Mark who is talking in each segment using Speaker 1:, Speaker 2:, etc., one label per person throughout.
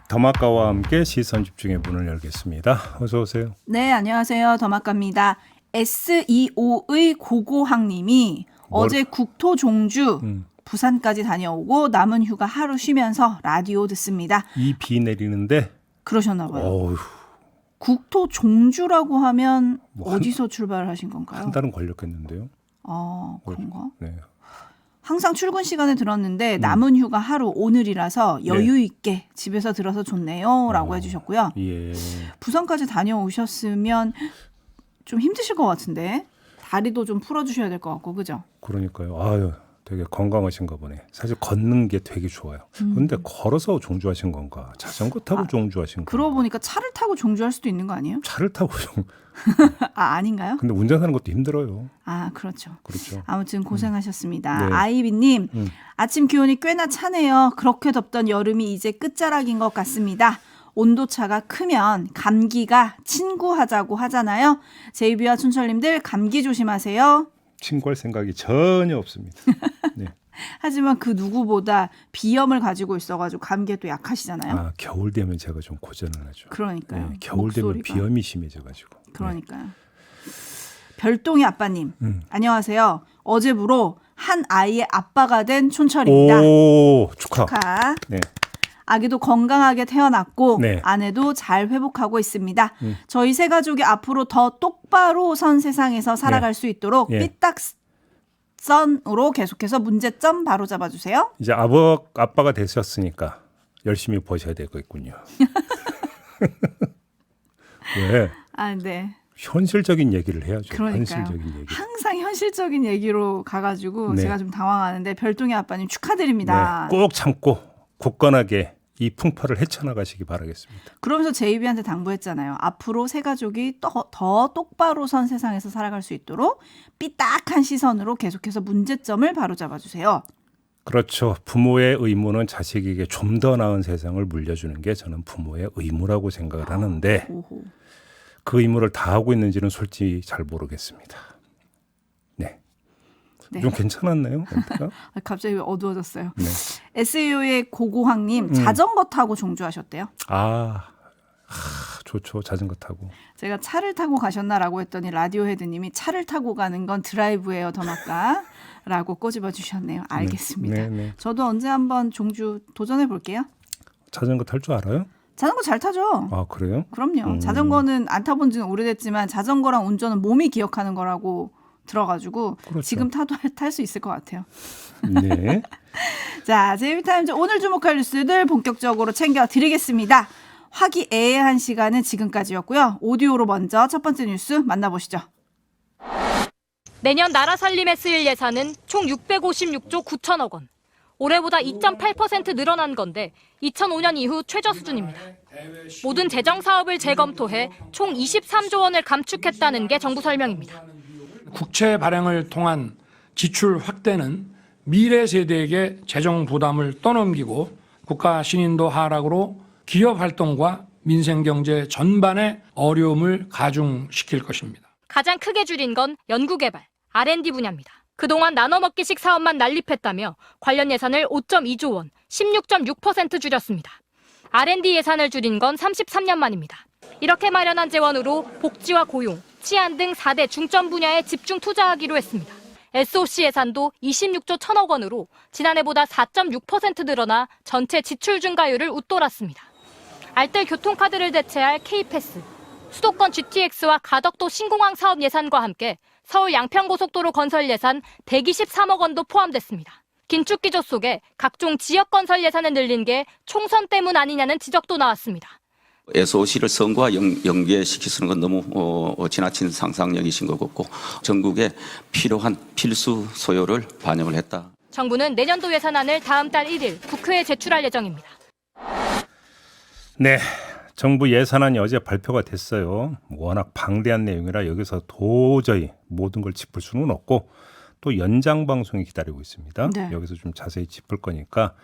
Speaker 1: 더마카와 함께 시선 집중의 문을 열겠습니다. 어서 오세요.
Speaker 2: 네, 안녕하세요. 더마카입니다. SEO의 고고항님이 어제 국토 종주 부산까지 다녀오고 남은 휴가 하루 쉬면서 라디오 듣습니다.
Speaker 1: 이 비 내리는데
Speaker 2: 그러셨나 봐요.
Speaker 1: 어휴,
Speaker 2: 국토 종주라고 하면
Speaker 1: 뭐
Speaker 2: 어디서 출발하신 건가요?
Speaker 1: 한 달은 걸렸겠는데요.
Speaker 2: 아, 그런가?
Speaker 1: 네.
Speaker 2: 항상 출근 시간에 들었는데 남은 휴가 하루 오늘이라서 여유 있게 집에서 들어서 좋네요 라고 해주셨고요.
Speaker 1: 예.
Speaker 2: 부산까지 다녀오셨으면 좀 힘드실 것 같은데 다리도 좀 풀어주셔야 될 것 같고 그죠?
Speaker 1: 그러니까요. 아유, 되게 건강하신가 보네. 사실 걷는 게 되게 좋아요. 근데 걸어서 종주하신 건가? 자전거 타고 종주하신 건가?
Speaker 2: 그러고 보니까 차를 타고 종주할 수도 있는 거 아니에요?
Speaker 1: 차를 타고
Speaker 2: 아닌가요?
Speaker 1: 근데 운전하는 것도 힘들어요.
Speaker 2: 아 그렇죠.
Speaker 1: 그렇죠.
Speaker 2: 아무튼 고생하셨습니다.
Speaker 1: 네.
Speaker 2: 아이비님 아침 기온이 꽤나 차네요. 그렇게 덥던 여름이 이제 끝자락인 것 같습니다. 온도차가 크면 감기가 친구하자고 하잖아요. 제이비와 춘철님들 감기 조심하세요.
Speaker 1: 친구할 생각이 전혀 없습니다. 네.
Speaker 2: 하지만 그 누구보다 비염을 가지고 있어가지고 감기에 또 약하시잖아요.
Speaker 1: 아, 겨울 되면 제가 좀 고전을 하죠.
Speaker 2: 그러니까요.
Speaker 1: 네, 겨울 되면
Speaker 2: 목소리가.
Speaker 1: 비염이 심해져가지고.
Speaker 2: 그러니까요. 별똥이 아빠님 안녕하세요. 어제부로 한 아이의 아빠가 된 촌철입니다.
Speaker 1: 오, 축하.
Speaker 2: 축하.
Speaker 1: 네.
Speaker 2: 아기도 건강하게 태어났고
Speaker 1: 네.
Speaker 2: 아내도 잘 회복하고 있습니다. 저희 세 가족이 앞으로 더 똑바로 선 세상에서 살아갈 수 있도록
Speaker 1: 예.
Speaker 2: 삐딱선으로 계속해서 문제점 바로 잡아주세요.
Speaker 1: 이제 아빠가 되셨으니까 열심히 버셔야 되겠군요. 왜?
Speaker 2: 아, 네.
Speaker 1: 현실적인 얘기를 해야죠.
Speaker 2: 그러니까요.
Speaker 1: 현실적인 얘기.
Speaker 2: 항상 현실적인 얘기로 가가지고
Speaker 1: 네.
Speaker 2: 제가 좀 당황하는데 별똥이 아빠님 축하드립니다.
Speaker 1: 네, 꼭 참고 굳건하게 이 풍파를 헤쳐나가시기 바라겠습니다.
Speaker 2: 그러면서 제이비한테 당부했잖아요. 앞으로 세 가족이 더 똑바로 선 세상에서 살아갈 수 있도록 삐딱한 시선으로 계속해서 문제점을 바로잡아주세요.
Speaker 1: 그렇죠. 부모의 의무는 자식에게 좀 더 나은 세상을 물려주는 게 저는 부모의 의무라고 생각을 하는데
Speaker 2: 오호.
Speaker 1: 그 의무를 다하고 있는지는 솔직히 잘 모르겠습니다. 네.
Speaker 2: 네.
Speaker 1: 좀 괜찮았나요? 멘트가?
Speaker 2: 갑자기 어두워졌어요.
Speaker 1: 네.
Speaker 2: SEO의 고고항님 자전거 타고 종주하셨대요.
Speaker 1: 좋죠. 자전거 타고.
Speaker 2: 제가 차를 타고 가셨나라고 했더니 라디오 헤드님이 차를 타고 가는 건 드라이브예요 더마카라고 꼬집어 주셨네요. 알겠습니다.
Speaker 1: 네, 네.
Speaker 2: 저도 언제 한번 종주 도전해 볼게요.
Speaker 1: 자전거 탈 줄 알아요?
Speaker 2: 자전거 잘 타죠.
Speaker 1: 아, 그래요?
Speaker 2: 그럼요. 자전거는 안 타본 지는 오래됐지만 자전거랑 운전은 몸이 기억하는 거라고 들어가지고
Speaker 1: 그렇죠.
Speaker 2: 지금 타도 탈 수 있을 것 같아요.
Speaker 1: 네.
Speaker 2: 자, 제이비타임즈 오늘 주목할 뉴스들 본격적으로 챙겨드리겠습니다. 화기애애한 시간은 지금까지였고요. 오디오로 먼저 첫 번째 뉴스 만나보시죠.
Speaker 3: 내년 나라 살림에 쓰일 예산은 총 656조 9천억 원. 올해보다 2.8% 늘어난 건데 2005년 이후 최저 수준입니다. 모든 재정 사업을 재검토해 총 23조 원을 감축했다는 게 정부 설명입니다.
Speaker 4: 국채 발행을 통한 지출 확대는 미래 세대에게 재정 부담을 떠넘기고 국가 신인도 하락으로 기업 활동과 민생 경제 전반에 어려움을 가중시킬 것입니다.
Speaker 3: 가장 크게 줄인 건 연구개발, R&D 분야입니다. 그동안 나눠먹기식 사업만 난립했다며 관련 예산을 5.2조 원, 16.6% 줄였습니다. R&D 예산을 줄인 건 33년 만입니다. 이렇게 마련한 재원으로 복지와 고용, 치안 등 4대 중점 분야에 집중 투자하기로 했습니다. SOC 예산도 26조 1천억 원으로 지난해보다 4.6% 늘어나 전체 지출 증가율을 웃돌았습니다. 알뜰 교통카드를 대체할 K패스, 수도권 GTX와 가덕도 신공항 사업 예산과 함께 서울 양평고속도로 건설 예산 123억 원도 포함됐습니다. 긴축기조 속에 각종 지역 건설 예산을 늘린 게 총선 때문 아니냐는 지적도 나왔습니다.
Speaker 5: SOC를 선거와 연계시키는 건 너무 지나친 상상력이신 것 같고 전국에 필요한 필수 소요를 반영을 했다.
Speaker 3: 정부는 내년도 예산안을 다음 달 1일 국회에 제출할 예정입니다.
Speaker 1: 네. 정부 예산안이 어제 발표가 됐어요. 워낙 방대한 내용이라 여기서 도저히 모든 걸 짚을 수는 없고 또 연장 방송이 기다리고 있습니다.
Speaker 2: 네.
Speaker 1: 여기서 좀 자세히 짚을 거니까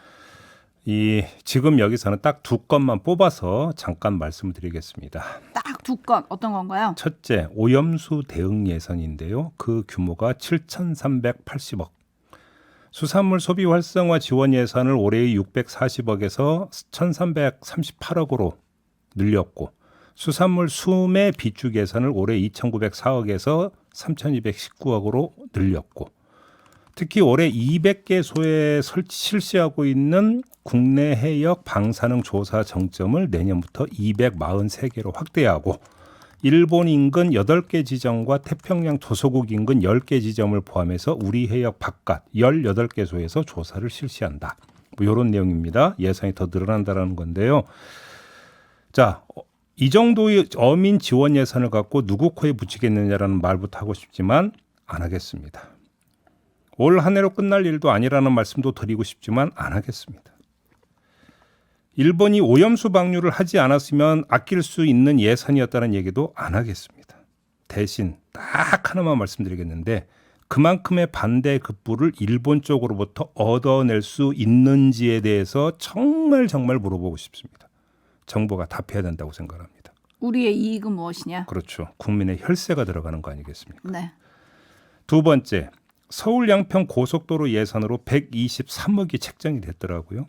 Speaker 1: 지금 여기서는 딱 두 건만 뽑아서 잠깐 말씀을 드리겠습니다.
Speaker 2: 딱 두 건 어떤 건가요?
Speaker 1: 첫째, 오염수 대응 예산인데요. 그 규모가 7,380억. 수산물 소비 활성화 지원 예산을 올해의 640억에서 1,338억으로 늘렸고 수산물 수매 비축 예산을 올해 2,904억에서 3,219억으로 늘렸고 특히 올해 200개소에 실시하고 있는 국내 해역 방사능 조사 정점을 내년부터 243개로 확대하고 일본 인근 8개 지점과 태평양 도서국 인근 10개 지점을 포함해서 우리 해역 바깥 18개소에서 조사를 실시한다. 뭐 이런 내용입니다. 예산이 더 늘어난다는 건데요. 자, 이 정도의 어민 지원 예산을 갖고 누구 코에 붙이겠느냐라는 말부터 하고 싶지만 안 하겠습니다. 올 한 해로 끝날 일도 아니라는 말씀도 드리고 싶지만 안 하겠습니다. 일본이 오염수 방류를 하지 않았으면 아낄 수 있는 예산이었다는 얘기도 안 하겠습니다. 대신 딱 하나만 말씀드리겠는데 그만큼의 반대 급부를 일본 쪽으로부터 얻어낼 수 있는지에 대해서 정말 물어보고 싶습니다. 정부가 답해야 된다고 생각합니다.
Speaker 2: 우리의 이익은 무엇이냐?
Speaker 1: 그렇죠. 국민의 혈세가 들어가는 거 아니겠습니까?
Speaker 2: 네.
Speaker 1: 두 번째, 서울 양평 고속도로 예산으로 123억이 책정이 됐더라고요.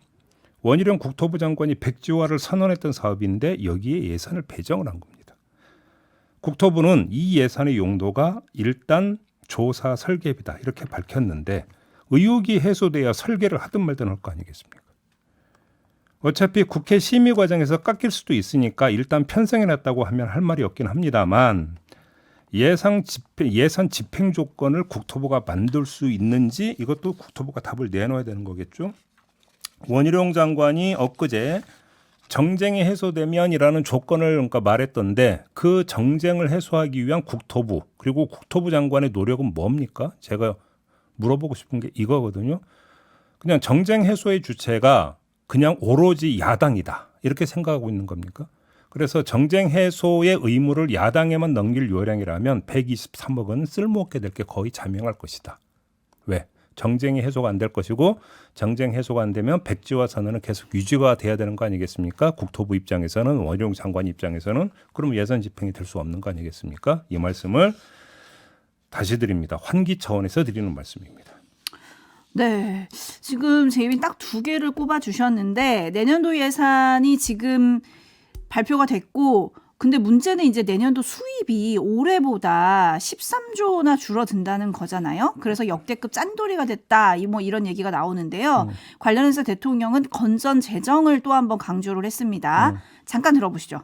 Speaker 1: 원희룡 국토부 장관이 백지화를 선언했던 사업인데 여기에 예산을 배정을 한 겁니다. 국토부는 이 예산의 용도가 일단 조사 설계비다 이렇게 밝혔는데 의혹이 해소돼야 설계를 하든 말든 할 거 아니겠습니까? 어차피 국회 심의 과정에서 깎일 수도 있으니까 일단 편성해놨다고 하면 할 말이 없긴 합니다만 예산 집행 조건을 국토부가 만들 수 있는지 이것도 국토부가 답을 내놔야 되는 거겠죠. 원희룡 장관이 엊그제 정쟁이 해소되면이라는 조건을 그러니까 말했던데 그 정쟁을 해소하기 위한 국토부 그리고 국토부 장관의 노력은 뭡니까? 제가 물어보고 싶은 게 이거거든요. 그냥 정쟁 해소의 주체가 그냥 오로지 야당이다 이렇게 생각하고 있는 겁니까? 그래서 정쟁 해소의 의무를 야당에만 넘길 요량이라면 123억은 쓸모없게 될 게 거의 자명할 것이다. 왜? 정쟁이 해소가 안 될 것이고 정쟁 해소가 안 되면 백지화 선언은 계속 유지가 돼야 되는 거 아니겠습니까? 국토부 입장에서는 원희룡 장관 입장에서는 그러면 예산 집행이 될 수 없는 거 아니겠습니까? 이 말씀을 다시 드립니다. 환기 차원에서 드리는 말씀입니다.
Speaker 2: 네. 지금 제이비 딱 2개를 꼽아 주셨는데 내년도 예산이 지금 발표가 됐고 근데 문제는 이제 내년도 수입이 올해보다 13조나 줄어든다는 거잖아요. 그래서 역대급 짠돌이가 됐다. 뭐 이런 얘기가 나오는데요. 관련해서 대통령은 건전 재정을 또 한 번 강조를 했습니다. 잠깐 들어보시죠.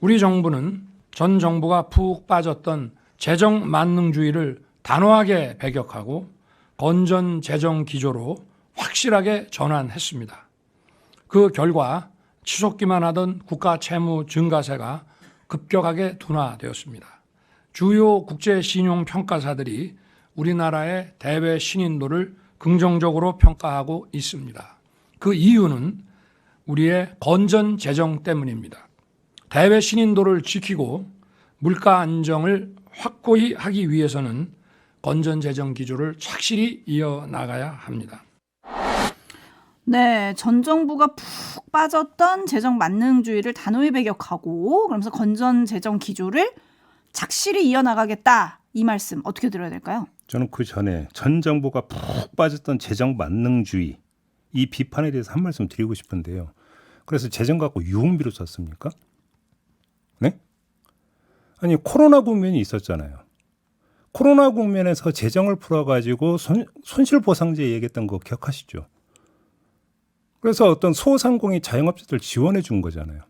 Speaker 4: 우리 정부는 전 정부가 푹 빠졌던 재정 만능주의를 단호하게 배격하고 건전 재정 기조로 확실하게 전환했습니다. 그 결과 치솟기만 하던 국가 채무 증가세가 급격하게 둔화되었습니다. 주요 국제 신용 평가사들이 우리나라의 대외 신인도를 긍정적으로 평가하고 있습니다. 그 이유는 우리의 건전 재정 때문입니다. 대외 신인도를 지키고 물가 안정을 확고히 하기 위해서는 건전 재정 기조를 착실히 이어나가야 합니다.
Speaker 2: 네, 전 정부가 푹 빠졌던 재정 만능주의를 단호히 배격하고 그러면서 건전 재정 기조를 착실히 이어나가겠다. 이 말씀 어떻게 들어야 될까요?
Speaker 1: 저는 그 전에 전 정부가 푹 빠졌던 재정 만능주의 이 비판에 대해서 한 말씀 드리고 싶은데요. 그래서 재정 갖고 유흥비로 썼습니까? 네? 아니 코로나 국면이 있었잖아요. 코로나 국면에서 재정을 풀어가지고 손실보상제 얘기했던 거 기억하시죠? 그래서 어떤 소상공인 자영업자들 지원해 준 거잖아요.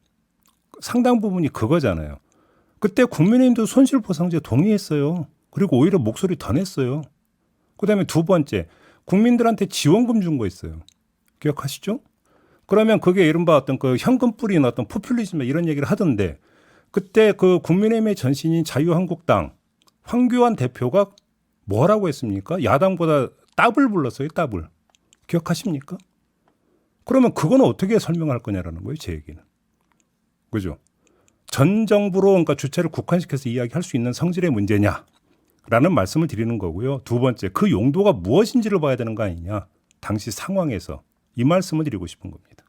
Speaker 1: 상당 부분이 그거잖아요. 그때 국민의힘도 손실보상제 동의했어요. 그리고 오히려 목소리 더 냈어요. 그다음에 두 번째, 국민들한테 지원금 준 거 있어요. 기억하시죠? 그러면 그게 이른바 어떤 그 현금 뿌린 어떤 포퓰리즘 이런 얘기를 하던데 그때 그 국민의힘의 전신인 자유한국당 황교안 대표가 뭐라고 했습니까? 야당보다 따블 불렀어요. 따블. 기억하십니까? 그러면 그거는 어떻게 설명할 거냐라는 거예요. 제 얘기는. 그죠? 전 정부로 그러니까 주체를 국한시켜서 이야기할 수 있는 성질의 문제냐라는 말씀을 드리는 거고요. 두 번째, 그 용도가 무엇인지를 봐야 되는 거 아니냐. 당시 상황에서 이 말씀을 드리고 싶은 겁니다.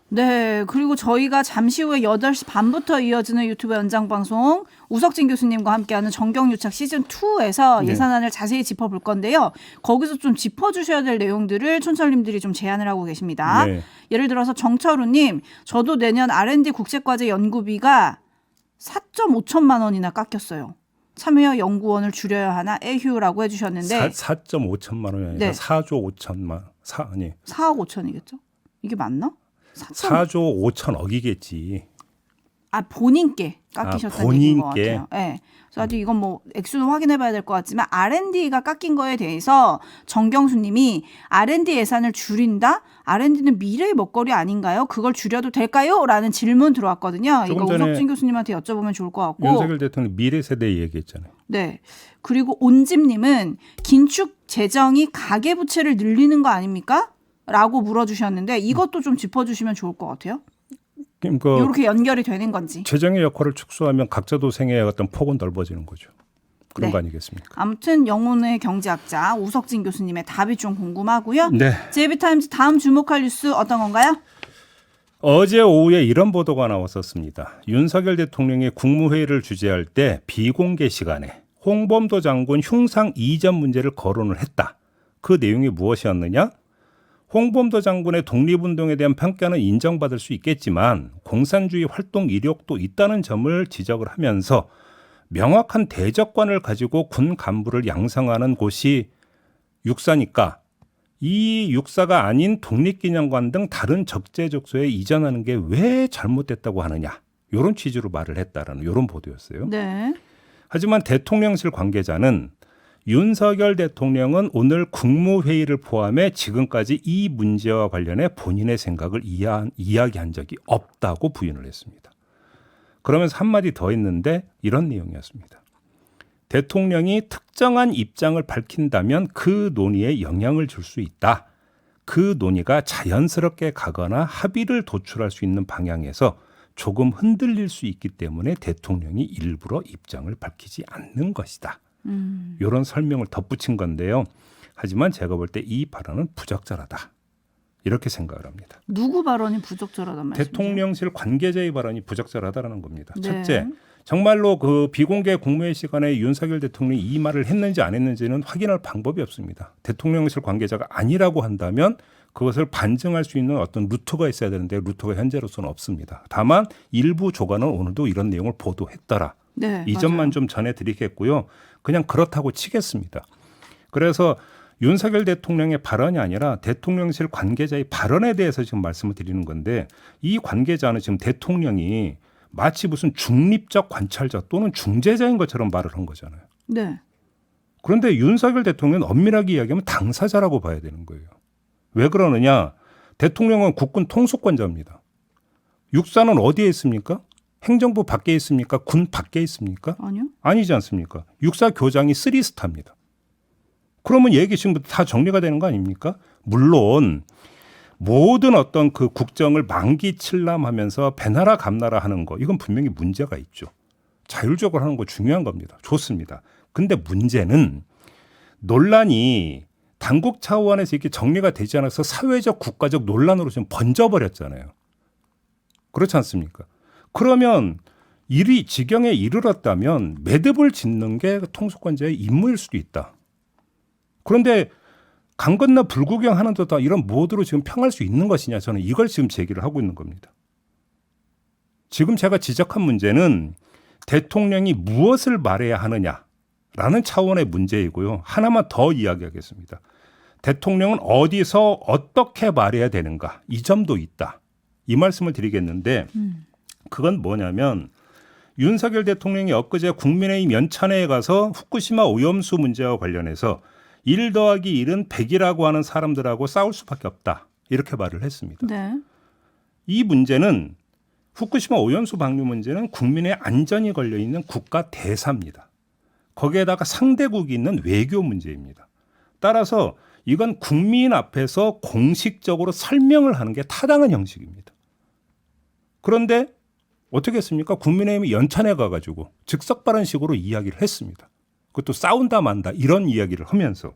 Speaker 2: 네, 그리고 저희가 잠시 후에 8시 반부터 이어지는 유튜브 연장방송 우석진 교수님과 함께하는 정경유착 시즌2에서
Speaker 1: 네.
Speaker 2: 예산안을 자세히 짚어볼 건데요. 거기서 좀 짚어주셔야 될 내용들을 촌철님들이 좀 제안을 하고 계십니다.
Speaker 1: 네.
Speaker 2: 예를 들어서 정철우님, 저도 내년 R&D 국제과제 연구비가 4.5천만 원이나 깎였어요. 참여 연구원을 줄여야 하나 에휴라고 해주셨는데
Speaker 1: 4.5천만 원이 아니라
Speaker 2: 네.
Speaker 1: 4조 5천만
Speaker 2: 4억 5천이겠죠? 이게 맞나?
Speaker 1: 4조 5천억이겠지.
Speaker 2: 본인께 깎이셨다는
Speaker 1: 본인께.
Speaker 2: 얘기인 것 같아요. 네. 그래서 아직 이건 뭐 액수는 확인해봐야 될 것 같지만 R&D가 깎인 거에 대해서 정경수님이 R&D 예산을 줄인다? R&D는 미래의 먹거리 아닌가요? 그걸 줄여도 될까요? 라는 질문 들어왔거든요. 이거
Speaker 1: 조금 전에
Speaker 2: 우석진 교수님한테 여쭤보면 좋을 것 같고.
Speaker 1: 윤석열 대통령 미래 세대 얘기했잖아요.
Speaker 2: 네. 그리고 온집님은 긴축 재정이 가계부채를 늘리는 거 아닙니까? 라고 물어주셨는데 이것도 좀 짚어주시면 좋을 것 같아요.
Speaker 1: 그러니까
Speaker 2: 이렇게 연결이 되는 건지.
Speaker 1: 재정의 역할을 축소하면 각자 도생의 어떤 폭은 넓어지는 거죠. 그런
Speaker 2: 네.
Speaker 1: 거 아니겠습니까?
Speaker 2: 아무튼 영혼의 경제학자 우석진 교수님의 답이 좀 궁금하고요.
Speaker 1: 네.
Speaker 2: JB타임즈 다음 주목할 뉴스 어떤 건가요?
Speaker 1: 어제 오후에 이런 보도가 나왔었습니다. 윤석열 대통령이 국무회의를 주재할 때 비공개 시간에 홍범도 장군 흉상 이전 문제를 거론을 했다. 그 내용이 무엇이었느냐? 홍범도 장군의 독립운동에 대한 평가는 인정받을 수 있겠지만 공산주의 활동 이력도 있다는 점을 지적을 하면서 명확한 대적관을 가지고 군 간부를 양성하는 곳이 육사니까 이 육사가 아닌 독립기념관 등 다른 적재적소에 이전하는 게 왜 잘못됐다고 하느냐. 이런 취지로 말을 했다라는 이런 보도였어요.
Speaker 2: 네.
Speaker 1: 하지만 대통령실 관계자는 윤석열 대통령은 오늘 국무회의를 포함해 지금까지 이 문제와 관련해 본인의 생각을 이야기한 적이 없다고 부인을 했습니다. 그러면서 한마디 더 했는데 이런 내용이었습니다. 대통령이 특정한 입장을 밝힌다면 그 논의에 영향을 줄 수 있다. 그 논의가 자연스럽게 가거나 합의를 도출할 수 있는 방향에서 조금 흔들릴 수 있기 때문에 대통령이 일부러 입장을 밝히지 않는 것이다. 이런 설명을 덧붙인 건데요. 하지만 제가 볼 때 이 발언은 부적절하다. 이렇게 생각을 합니다.
Speaker 2: 누구 발언이 부적절하단 말씀이세요?
Speaker 1: 대통령실 관계자의 발언이 부적절하다는 겁니다.
Speaker 2: 네.
Speaker 1: 첫째, 정말로 그 비공개 국무회의 시간에 윤석열 대통령이 이 말을 했는지 안 했는지는 확인할 방법이 없습니다. 대통령실 관계자가 아니라고 한다면 그것을 반증할 수 있는 어떤 루트가 있어야 되는데 루트가 현재로서는 없습니다. 다만 일부 조간은 오늘도 이런 내용을 보도했더라.
Speaker 2: 네,
Speaker 1: 이 점만
Speaker 2: 맞아요.
Speaker 1: 좀 전해드리겠고요. 그냥 그렇다고 치겠습니다. 그래서 윤석열 대통령의 발언이 아니라 대통령실 관계자의 발언에 대해서 지금 말씀을 드리는 건데 이 관계자는 지금 대통령이 마치 무슨 중립적 관찰자 또는 중재자인 것처럼 말을 한 거잖아요.
Speaker 2: 네.
Speaker 1: 그런데 윤석열 대통령은 엄밀하게 이야기하면 당사자라고 봐야 되는 거예요. 왜 그러느냐? 대통령은 국군 통수권자입니다. 육사는 어디에 있습니까? 행정부 밖에 있습니까? 군 밖에 있습니까?
Speaker 2: 아니요.
Speaker 1: 아니지 않습니까? 육사 교장이 3스타입니다. 그러면 얘기 지금부터 다 정리가 되는 거 아닙니까? 물론 모든 어떤 그 국정을 만기 칠람하면서 배나라 감나라 하는 거 이건 분명히 문제가 있죠. 자율적으로 하는 거 중요한 겁니다. 좋습니다. 근데 문제는 논란이 당국 차원에서 이렇게 정리가 되지 않아서 사회적 국가적 논란으로 지금 번져버렸잖아요. 그렇지 않습니까? 그러면 일이 지경에 이르렀다면 매듭을 짓는 게 통수권자의 임무일 수도 있다. 그런데 강 건너 불구경하는 듯한 이런 모드로 지금 평할 수 있는 것이냐 저는 이걸 지금 제기를 하고 있는 겁니다. 지금 제가 지적한 문제는 대통령이 무엇을 말해야 하느냐라는 차원의 문제이고요. 하나만 더 이야기하겠습니다. 대통령은 어디서 어떻게 말해야 되는가 이 점도 있다. 이 말씀을 드리겠는데 그건 뭐냐면 윤석열 대통령이 엊그제 국민의힘 연찬회에 가서 후쿠시마 오염수 문제와 관련해서 1 더하기 1은 100이라고 하는 사람들하고 싸울 수밖에 없다. 이렇게 말을 했습니다.
Speaker 2: 네.
Speaker 1: 이 문제는 후쿠시마 오염수 방류 문제는 국민의 안전이 걸려있는 국가 대사입니다. 거기에다가 상대국이 있는 외교 문제입니다. 따라서 이건 국민 앞에서 공식적으로 설명을 하는 게 타당한 형식입니다. 그런데 어떻게 했습니까? 국민의힘이 연찬회 가가지고 즉석 발언식으로 이야기를 했습니다. 그것도 싸운다 만다 이런 이야기를 하면서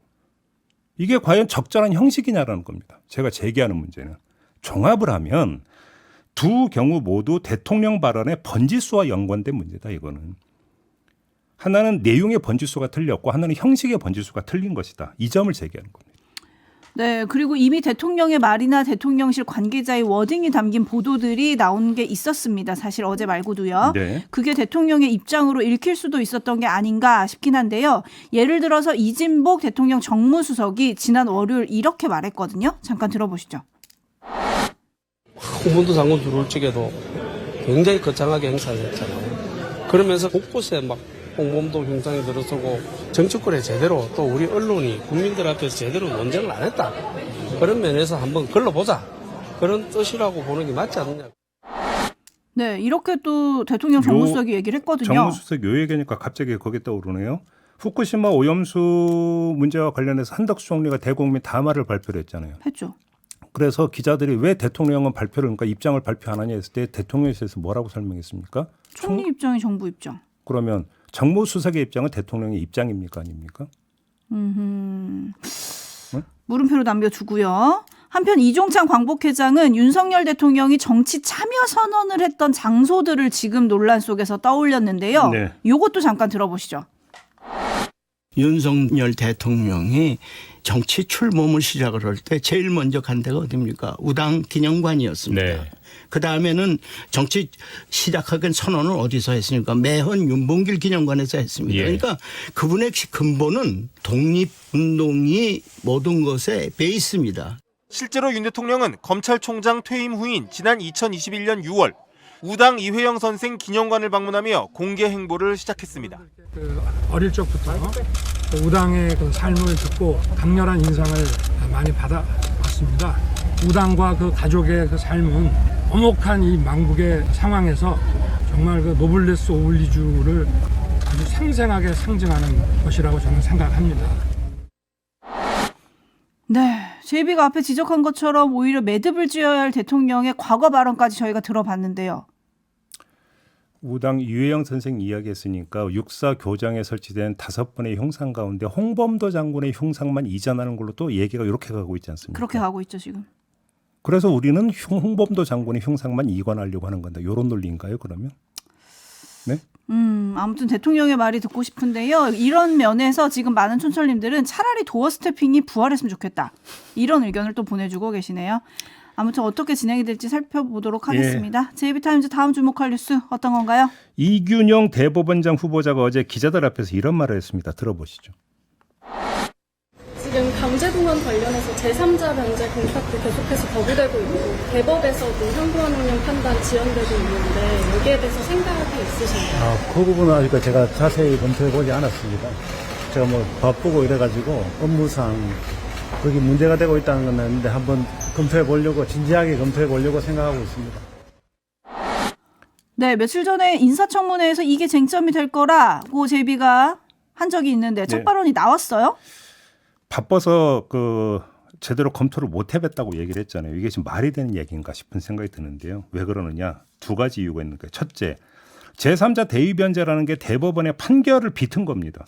Speaker 1: 이게 과연 적절한 형식이냐라는 겁니다. 제가 제기하는 문제는 종합을 하면 두 경우 모두 대통령 발언의 번지수와 연관된 문제다. 이거는. 하나는 내용의 번지수가 틀렸고 하나는 형식의 번지수가 틀린 것이다. 이 점을 제기하는 겁니다.
Speaker 2: 네, 그리고 이미 대통령의 말이나 대통령실 관계자의 워딩이 담긴 보도들이 나온 게 있었습니다. 사실 어제 말고도요.
Speaker 1: 네.
Speaker 2: 그게 대통령의 입장으로 읽힐 수도 있었던 게 아닌가 싶긴 한데요. 예를 들어서 이진복 대통령 정무수석이 지난 월요일 이렇게 말했거든요. 잠깐 들어보시죠.
Speaker 6: 홍범도 장군 들어올 적에도 굉장히 거창하게 행사를 했잖아요. 그러면서 곳곳에 막 홍범도 형상이 들어서고 정치권에 제대로 또 우리 언론이 국민들 앞에서 제대로 논쟁을 안 했다. 그런 면에서 한번 걸러보자. 그런 뜻이라고 보는 게 맞지 않느냐.
Speaker 2: 네, 이렇게 또 대통령 정무수석이 얘기를 했거든요.
Speaker 1: 정무수석 요 얘기니까 갑자기 거기 떠오르네요. 후쿠시마 오염수 문제와 관련해서 한덕수 총리가 대국민 담화를 발표를 했잖아요.
Speaker 2: 했죠.
Speaker 1: 그래서 기자들이 왜 대통령은 발표를 그러니까 입장을 발표 안 하냐 했을 때 대통령실에서 뭐라고 설명했습니까?
Speaker 2: 총리 입장이 정부 입장.
Speaker 1: 그러면 정무수석의 입장은 대통령의 입장입니까 아닙니까?
Speaker 2: 물음표로 남겨두고요. 한편 이종찬 광복회장은 윤석열 대통령이 정치 참여 선언을 했던 장소들을 지금 논란 속에서 떠올렸는데요.
Speaker 1: 네.
Speaker 2: 이것도 잠깐 들어보시죠.
Speaker 7: 윤석열 대통령이 정치 출범을 시작을 할 때 제일 먼저 간 데가 어디입니까? 우당 기념관이었습니다.
Speaker 1: 네.
Speaker 7: 그다음에는 정치 시작하긴 선언을 어디서 했습니까? 매헌 윤봉길 기념관에서 했습니다.
Speaker 1: 예.
Speaker 7: 그러니까 그분의 근본은 독립운동이 모든 것의 베이스입니다.
Speaker 8: 실제로 윤 대통령은 검찰총장 퇴임 후인 지난 2021년 6월 우당 이회영 선생 기념관을 방문하며 공개 행보를 시작했습니다.
Speaker 4: 어릴 적부터 우당의 그 삶을 듣고 강렬한 인상을 많이 받아왔습니다. 우당과 그 가족의 그 삶은 엄혹한 이 망국의 상황에서 정말 그 노블레스 오블리주를 아주 생생하게 상징하는 것이라고 저는 생각합니다.
Speaker 2: 네, 제이비가 앞에 지적한 것처럼 오히려 매듭을 지어야 할 대통령의 과거 발언까지 저희가 들어봤는데요.
Speaker 1: 우당 유해영 선생 이야기했으니까 육사 교장에 설치된 5번의 흉상 가운데 홍범도 장군의 흉상만 이전하는 걸로 또 얘기가 이렇게 가고 있지 않습니까?
Speaker 2: 그렇게 가고 있죠 지금.
Speaker 1: 그래서 우리는 홍범도 장군의 흉상만 이관하려고 하는 건다. 이런 논리인가요 그러면? 네?
Speaker 2: 아무튼 대통령의 말이 듣고 싶은데요. 이런 면에서 지금 많은 촌철님들은 차라리 도어 스태핑이 부활했으면 좋겠다. 이런 의견을 또 보내주고 계시네요. 아무튼 어떻게 진행이 될지 살펴보도록 하겠습니다. JB타임즈 다음 주목할 뉴스 어떤 건가요?
Speaker 1: 이균영 대법원장 후보자가 어제 기자들 앞에서 이런 말을 했습니다. 들어보시죠.
Speaker 9: 지금 강제동원 관련해서 제3자 변제 공탁도 계속해서 거부되고 있고 대법에서도 현무원운용 판단 지연되고 있는데 여기에 대해서 생각이 있으신가요?
Speaker 10: 그 부분은 아직 제가 자세히 검토해보지 않았습니다. 제가 뭐 바쁘고 이래가지고 업무상 거기 문제가 되고 있다는 건 아닌데 한번 검토해보려고 진지하게 검토해보려고 생각하고 있습니다.
Speaker 2: 네, 며칠 전에 인사청문회에서 이게 쟁점이 될 거라고 제이비가 한 적이 있는데 첫
Speaker 1: 네.
Speaker 2: 발언이 나왔어요?
Speaker 1: 바빠서 제대로 검토를 못 해봤다고 얘기를 했잖아요. 이게 지금 말이 되는 얘기인가 싶은 생각이 드는데요. 왜 그러느냐? 두 가지 이유가 있는 거예요. 첫째, 제3자 대의변제라는 게 대법원의 판결을 비튼 겁니다.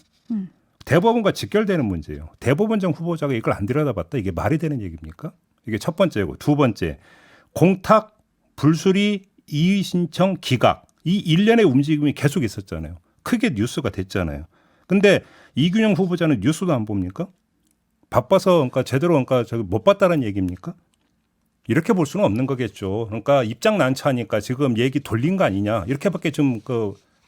Speaker 1: 대법원과 직결되는 문제예요. 대법원장 후보자가 이걸 안 들여다봤다. 이게 말이 되는 얘기입니까? 이게 첫 번째고 두 번째, 공탁, 불수리, 이의 신청, 기각 이 일련의 움직임이 계속 있었잖아요. 크게 뉴스가 됐잖아요. 근데 이균영 후보자는 뉴스도 안 봅니까? 바빠서 그러니까 제대로 그러니까 저기 못 봤다는 얘기입니까? 이렇게 볼 수는 없는 거겠죠. 그러니까 입장 난처하니까 지금 얘기 돌린 거 아니냐 이렇게밖에 좀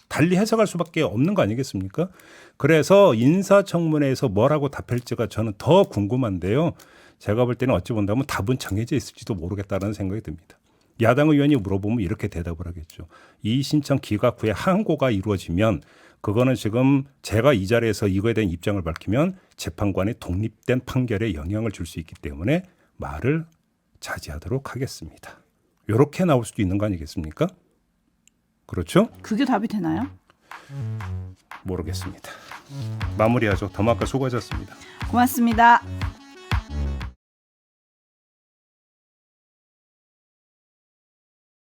Speaker 1: 달리 해석할 수밖에 없는 거 아니겠습니까? 그래서 인사청문회에서 뭐라고 답할지가 저는 더 궁금한데요. 제가 볼 때는 어찌 본다면 답은 정해져 있을지도 모르겠다는 생각이 듭니다. 야당 의원이 물어보면 이렇게 대답을 하겠죠. 이 신청 기각 후에 항고가 이루어지면 그거는 지금 제가 이 자리에서 이거에 대한 입장을 밝히면 재판관의 독립된 판결에 영향을 줄 수 있기 때문에 말을 자제하도록 하겠습니다. 이렇게 나올 수도 있는 거 아니겠습니까? 그렇죠?
Speaker 2: 그게 답이 되나요?
Speaker 1: 모르겠습니다. 마무리하죠. 더마카 수고하셨습니다.
Speaker 2: 고맙습니다.